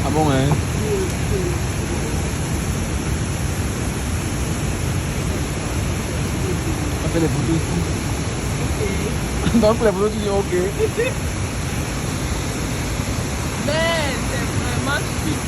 Ah bon, hein? On fait les photos ici. Donc pour les photos, tu dis ok. Mais c'est vraiment chic.